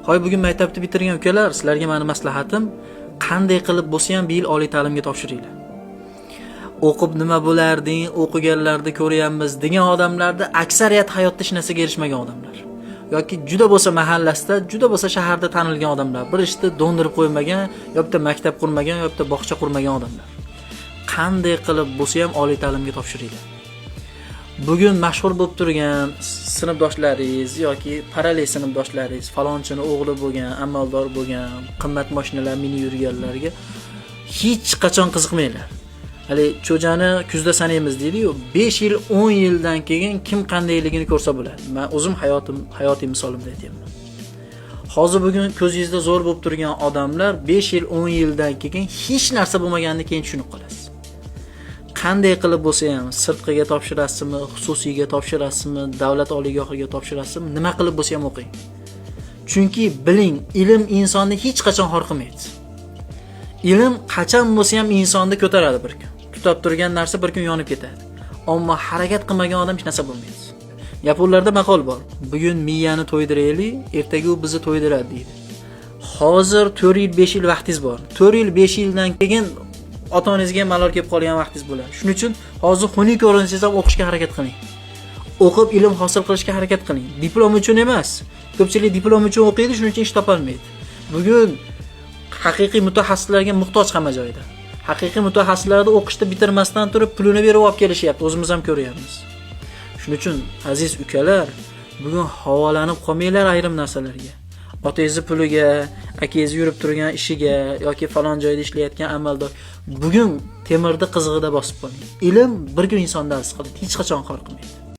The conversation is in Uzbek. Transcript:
Hoy, bugun maktabni bitirgan ukalar, sizlarga meni maslahatim, qanday qilib bo'lsa ham bu yil oliy ta'limga topshiringlar. O'qib nima bo'larding, o'qiganlarni ko'ryapmiz degan odamlarda aksariyat hayotda hech narsaga erishmagan odamlar. Yoki juda bo'lsa mahallasida, juda bo'lsa shaharda tanilgan odamlar, bir ishni do'ndirib qo'ymagan, yoki maktab qurmagan, yoki bog'cha qurmagan odamlar. Qanday qilib bo'lsa ham oliy ta'limga topshiringlar. Bugun mashhur bo'lib turgan sinfdoshlaringiz yoki parallel sinfdoshlaringiz, falonchini o'g'li bo'lgan, amaldor bo'lgan, qimmat mashinalar minib yurganlarga hech qachon qiziqmanglar. Hali cho'jani kuzda sanaymiz deydi-yu, 5 yil, 10 yildan keyin kim qandayligini ko'rsa bo'ladi. Men o'zim hayotiy misolimda aytayman. Hozir bugun ko'zingizda zo'r bo'lib turgan odamlar 5 yil, 10 yildan keyin hech narsa bo'lmaganidan keyin tushunib qolasiz. Qanday qilib bo'lsa ham sirtqiga topshirasizmi, xususiyga topshirasizmi, davlat oliygohiga topshirasizmi, nima qilib bo'lsa ham o'qing. Chunki biling, ilm insonni hech qachon xor qilmaydi. Ilm qachon bo'lsa ham insonni ko'taradi bir kun. Tutab turgan narsa bir kun yonib ketadi. Ammo harakat qilmagan odam hech narsa bo'lmaydi. Yaponlarda maqol bor. Bugun miyani to'ydiraylik, ertaga u bizni to'ydiradi deydi. Hozir 4 yil, 5 yil vaqtingiz bor. 4 yil, 5 yildan keyin ota-onangizga malol kelib qolgan vaqtingiz bo'ladi. Shuning uchun hozir xunuk ko'rinsangiz ham o'qishga harakat qiling. O'qib ilm hosil qilishga harakat qiling. Diplom uchun emas. Ko'pchilik diplom uchun o'qiydi, shuning uchun ish topolmaydi. Bugun haqiqiy mutaxassislarga muhtoj hamma joyda. Haqiqiy mutaxassislarni o'qishda bitirmasdan turib pulini berib olib kelishyapti. O'zimiz ham ko'ryapmiz. Shuning uchun aziz ukalar, bugun havolanib qolmanglar ayrim narsalarga. Otangiz puliga, akangiz yurib turgan ishiga yoki falon joyda ishlayotgan amaldor. Bugun temirni qizig'ida bosib qoling. Ilm bir kun insonni darz qiladi, hech qachon xor qilmaydi.